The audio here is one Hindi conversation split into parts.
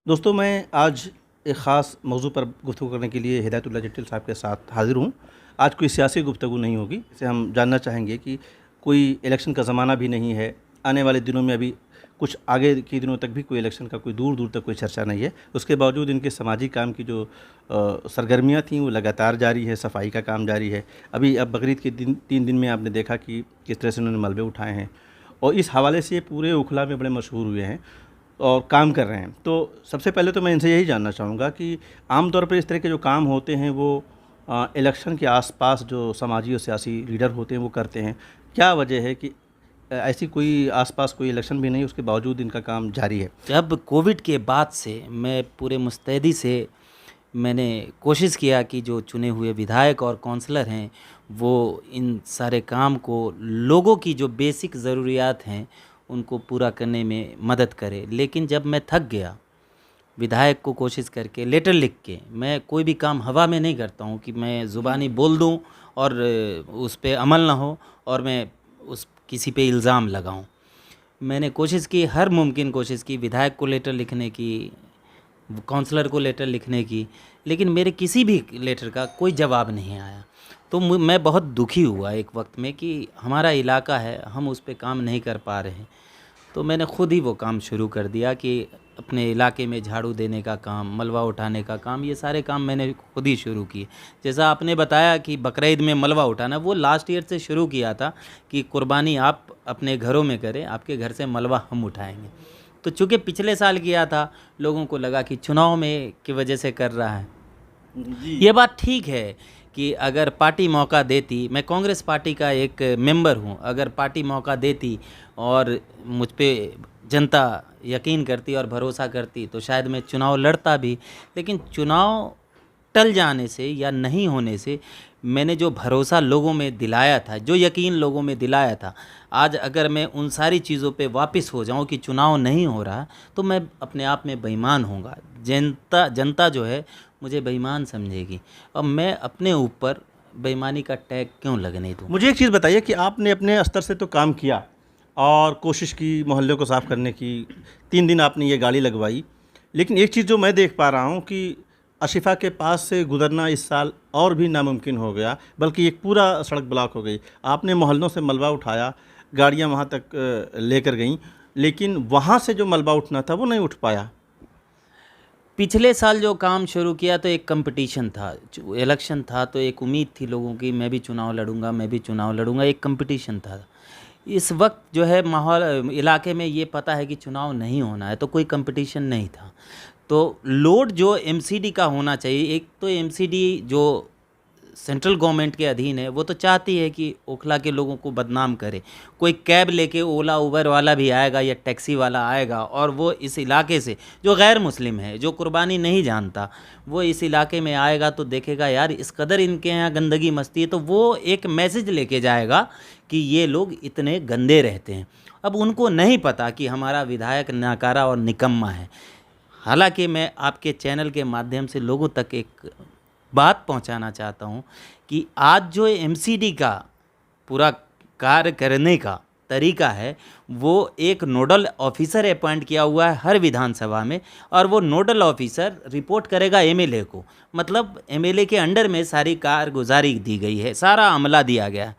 दोस्तों, मैं आज एक ख़ास मौज़ू पर गुफ्तगू करने के लिए हिदायतुल्लाह जट्टिल साहब के साथ हाज़िर हूँ। आज कोई सियासी गुफ्तगू नहीं होगी। इसे हम जानना चाहेंगे कि कोई इलेक्शन का ज़माना भी नहीं है। आने वाले दिनों में अभी कुछ आगे के दिनों तक भी कोई इलेक्शन का कोई दूर-दूर तक कोई चर्चा नहीं है। उसके बावजूद इनके सामाजिक काम की जो सरगर्मियाँ थीं वो लगातार जारी है, सफाई का काम जारी है। अभी अब बकरीद के दिन 3 दिन में आपने देखा कि किस तरह से उन्होंने मलबे उठाए हैं और इस हवाले से ये पूरे ओखला में बड़े मशहूर हुए हैं और काम कर रहे हैं। तो सबसे पहले तो मैं इनसे यही जानना चाहूँगा कि आम तौर पर इस तरह के जो काम होते हैं वो इलेक्शन के आसपास जो समाजी और सियासी लीडर होते हैं वो करते हैं। क्या वजह है कि ऐसी कोई आसपास कोई इलेक्शन भी नहीं, उसके बावजूद इनका काम जारी है? जब कोविड के बाद से मैं पूरे मुस्तैदी से मैंने कोशिश किया कि जो चुने हुए विधायक और काउंसलर हैं वो इन सारे काम को, लोगों की जो बेसिक ज़रूरियात हैं उनको पूरा करने में मदद करे। लेकिन जब मैं थक गया विधायक को कोशिश करके लेटर लिख के, मैं कोई भी काम हवा में नहीं करता हूँ कि मैं ज़ुबानी बोल दूँ और उस पे अमल ना हो और मैं उस किसी पे इल्ज़ाम लगाऊँ। मैंने कोशिश की, हर मुमकिन कोशिश की, विधायक को लेटर लिखने की, काउंसलर को लेटर लिखने की, लेकिन मेरे किसी भी लेटर का कोई जवाब नहीं आया। तो मैं बहुत दुखी हुआ एक वक्त में कि हमारा इलाका है, हम उस पे काम नहीं कर पा रहे हैं। तो मैंने खुद ही वो काम शुरू कर दिया कि अपने इलाके में झाड़ू देने का काम, मलबा उठाने का काम, ये सारे काम मैंने खुद ही शुरू किए। जैसा आपने बताया कि बकरीद में मलबा उठाना, वो लास्ट ईयर से शुरू किया था कि कुर्बानी आप अपने घरों में करें, आपके घर से मलबा हम उठाएंगे। तो चूँकि पिछले साल किया था, लोगों को लगा कि चुनाव में की वजह से कर रहा है। जी। ये बात ठीक है कि अगर पार्टी मौका देती, मैं कांग्रेस पार्टी का एक मेंबर हूँ, अगर पार्टी मौका देती और मुझ पे जनता यकीन करती और भरोसा करती तो शायद मैं चुनाव लड़ता भी। लेकिन चुनाव टल जाने से या नहीं होने से मैंने जो भरोसा लोगों में दिलाया था, जो यकीन लोगों में दिलाया था, आज अगर मैं उन सारी चीज़ों पे वापस हो जाऊं कि चुनाव नहीं हो रहा, तो मैं अपने आप में बेईमान होऊंगा। जनता जो है मुझे बेईमान समझेगी और मैं अपने ऊपर बेईमानी का टैग क्यों लगने दूं? मुझे एक चीज़ बताइए कि आपने अपने स्तर से तो काम किया और कोशिश की मोहल्ले को साफ़ करने की, 3 दिन आपने ये गाड़ी लगवाई। लेकिन एक चीज़ जो मैं देख पा रहा हूँ कि अशिफा के पास से गुज़रना इस साल और भी नामुमकिन हो गया, बल्कि एक पूरा सड़क ब्लॉक हो गई। आपने मोहल्लों से मलबा उठाया, गाड़ियाँ वहाँ तक लेकर गईं, लेकिन वहाँ से जो मलबा उठना था वो नहीं उठ पाया। पिछले साल जो काम शुरू किया तो एक कंपटीशन था, इलेक्शन था, तो एक उम्मीद थी लोगों की, मैं भी चुनाव लड़ूंगा, मैं भी चुनाव लड़ूंगा, एक कंपटीशन था। इस वक्त जो है माहौल इलाके में ये पता है कि चुनाव नहीं होना है, तो कोई कंपटीशन नहीं था। तो लोड जो एमसीडी का होना चाहिए, एक तो एमसीडी जो सेंट्रल गवर्नमेंट के अधीन है, वो तो चाहती है कि ओखला के लोगों को बदनाम करे। कोई कैब लेके ओला उबर वाला भी आएगा या टैक्सी वाला आएगा और वो इस इलाके से, जो गैर मुस्लिम है, जो कुर्बानी नहीं जानता, वो इस इलाके में आएगा तो देखेगा यार इस कदर इनके यहाँ गंदगी मस्ती है, तो वो एक मैसेज लेके जाएगा कि ये लोग इतने गंदे रहते हैं। अब उनको नहीं पता कि हमारा विधायक नाकारा और निकम्मा है। हालांकि मैं आपके चैनल के माध्यम से लोगों तक एक बात पहुंचाना चाहता हूं कि आज जो एमसीडी का पूरा कार्य करने का तरीका है, वो एक नोडल ऑफिसर अपॉइंट किया हुआ है हर विधानसभा में, और वो नोडल ऑफिसर रिपोर्ट करेगा एमएलए को। मतलब एमएलए के अंडर में सारी कारगुजारी दी गई है, सारा अमला दिया गया है।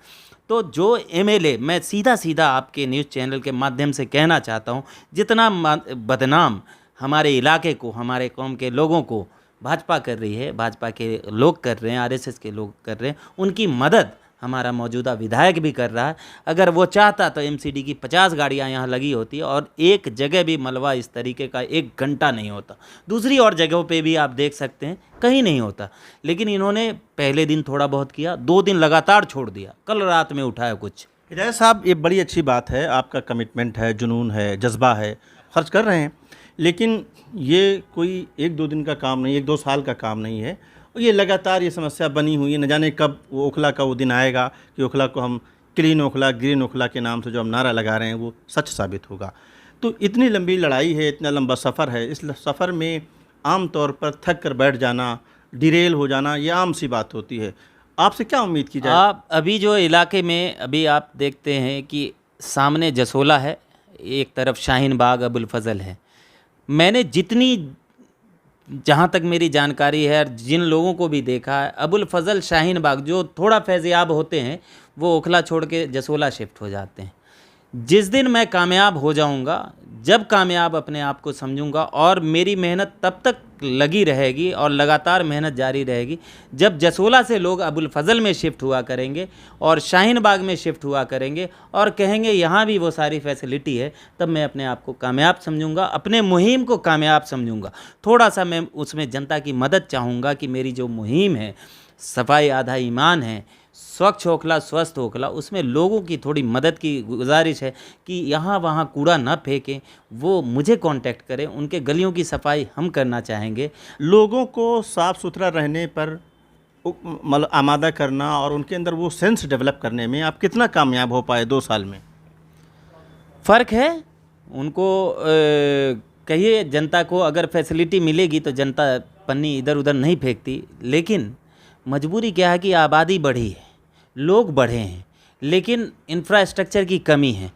तो जो एमएलए, मैं सीधा सीधा आपके न्यूज़ चैनल के माध्यम से कहना चाहता हूँ, जितना बदनाम हमारे इलाके को, हमारे कौम के लोगों को भाजपा कर रही है, भाजपा के लोग कर रहे हैं, आरएसएस के लोग कर रहे हैं, उनकी मदद हमारा मौजूदा विधायक भी कर रहा है। अगर वो चाहता तो एमसीडी की 50 गाड़ियां यहाँ लगी होती और एक जगह भी मलबा इस तरीके का 1 घंटा नहीं होता। दूसरी और जगहों पे भी आप देख सकते हैं कहीं नहीं होता। लेकिन इन्होंने पहले दिन थोड़ा बहुत किया, 2 दिन लगातार छोड़ दिया, कल रात में उठाया कुछ। हिदायत साहब, ये बड़ी अच्छी बात है, आपका कमिटमेंट है, जुनून है, जज्बा है, खर्च कर रहे हैं। लेकिन ये कोई 1-2 दिन का काम नहीं, 1-2 साल का काम नहीं है और ये लगातार ये समस्या बनी हुई है। न जाने कब वो ओखला का वो दिन आएगा कि ओखला को हम क्लीन ओखला, ग्रीन ओखला के नाम से जो हम नारा लगा रहे हैं वो सच साबित होगा। तो इतनी लंबी लड़ाई है, इतना लंबा सफ़र है, इस सफ़र में आम तौर पर थक कर बैठ जाना, डिरेल हो जाना, ये आम सी बात होती है। आपसे क्या उम्मीद की जाए? आप अभी जो इलाके में अभी आप देखते हैं कि सामने जसोला है, एक तरफ शाहीन बाग अबुल फजल है। मैंने जितनी जहाँ तक मेरी जानकारी है और जिन लोगों को भी देखा है, अबुल फजल शाहीन बाग जो थोड़ा फैज़याब होते हैं वो ओखला छोड़ के जसोला शिफ्ट हो जाते हैं। जिस दिन मैं कामयाब हो जाऊंगा, जब कामयाब अपने आप को समझूंगा, और मेरी मेहनत तब तक लगी रहेगी और लगातार मेहनत जारी रहेगी जब जसोला से लोग अबुल फजल में शिफ्ट हुआ करेंगे और शाहीन बाग में शिफ्ट हुआ करेंगे और कहेंगे यहाँ भी वो सारी फैसिलिटी है, तब मैं अपने आप को कामयाब समझूंगा, अपने मुहिम को कामयाब समझूंगा। थोड़ा सा मैं उसमें जनता की मदद चाहूँगा कि मेरी जो मुहिम है, सफाई आधा ईमान है, स्वच्छ ओखला स्वस्थ ओखला, उसमें लोगों की थोड़ी मदद की गुजारिश है कि यहाँ वहाँ कूड़ा न फेंकें, वो मुझे कांटेक्ट करें, उनके गलियों की सफाई हम करना चाहेंगे। लोगों को साफ़ सुथरा रहने पर मतलब आमादा करना और उनके अंदर वो सेंस डेवलप करने में आप कितना कामयाब हो पाए 2 साल में? फ़र्क है उनको कहिए जनता को अगर फैसिलिटी मिलेगी तो जनता पन्नी इधर उधर नहीं फेंकती, लेकिन मजबूरी क्या है कि आबादी बढ़ी है, लोग बढ़े हैं, लेकिन इंफ्रास्ट्रक्चर की कमी है।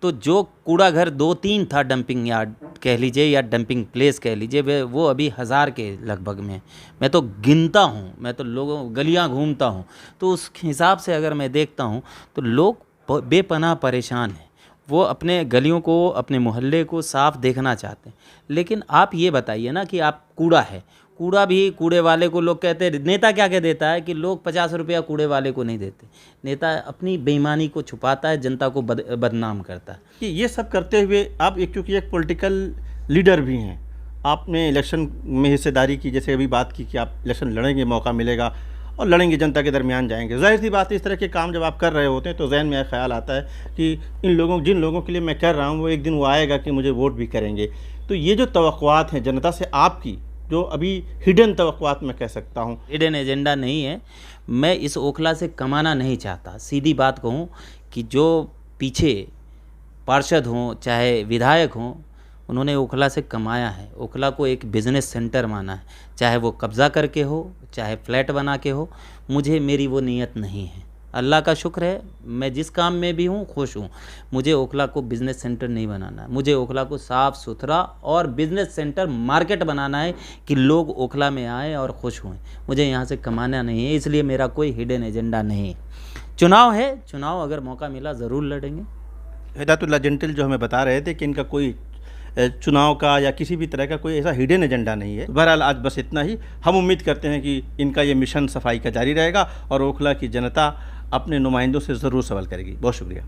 तो जो कूड़ा घर 2-3 था, डंपिंग यार्ड कह लीजिए या डंपिंग प्लेस कह लीजिए, वो अभी 1000 के लगभग में। मैं तो गिनता हूँ, मैं तो लोगों गलियाँ घूमता हूँ, तो उस हिसाब से अगर मैं देखता हूँ तो लोग बेपनाह परेशान हैं। वो अपने गलियों को, अपने मोहल्ले को साफ़ देखना चाहते हैं। लेकिन आप ये बताइए ना कि आप कूड़ा है, कूड़ा भी कूड़े वाले को लोग कहते हैं, नेता क्या कह देता है कि लोग 50 रुपया कूड़े वाले को नहीं देते। नेता अपनी बेईमानी को छुपाता है, जनता को बदनाम करता है। कि ये सब करते हुए आप क्योंकि एक पॉलिटिकल लीडर भी हैं, आपने इलेक्शन में हिस्सेदारी की, जैसे अभी बात की कि आप इलेक्शन लड़ेंगे, मौका मिलेगा और लड़ेंगे, जनता के दरमियान जाएंगे। ज़ाहिर सी बात है, इस तरह के काम जब आप कर रहे होते हैं तो जहन में यह ख्याल आता है कि जिन लोगों के लिए मैं कर रहा हूँ वो एक दिन वो आएगा कि मुझे वोट भी करेंगे। तो ये जो तवक्कुआत हैं जनता से आपकी, जो अभी हिडन तवक्कुआत मैं कह सकता हूँ, हिडन एजेंडा नहीं है। मैं इस ओखला से कमाना नहीं चाहता। सीधी बात कहूँ कि जो पीछे पार्षद हों चाहे विधायक हों, उन्होंने ओखला से कमाया है, ओखला को एक बिज़नेस सेंटर माना है, चाहे वो कब्ज़ा करके हो चाहे फ्लैट बना के हो। मेरी वो नीयत नहीं है। अल्लाह का शुक्र है, मैं जिस काम में भी हूँ खुश हूँ। मुझे ओखला को बिज़नेस सेंटर नहीं बनाना है, मुझे ओखला को साफ़ सुथरा और बिज़नेस सेंटर मार्केट बनाना है कि लोग ओखला में आए और खुश हुए। मुझे यहाँ से कमाना नहीं है, इसलिए मेरा कोई हिडन एजेंडा नहीं है। चुनाव है, चुनाव अगर मौका मिला ज़रूर लड़ेंगे। हिदायतुल्लाह जेंटिल जो हमें बता रहे थे कि इनका कोई चुनाव का या किसी भी तरह का कोई ऐसा हिडन एजेंडा नहीं है। बहरहाल आज बस इतना ही। हम उम्मीद करते हैं कि इनका ये मिशन सफाई का जारी रहेगा और ओखला की जनता अपने नुमाइंदों से ज़रूर सवाल करेगी। बहुत शुक्रिया।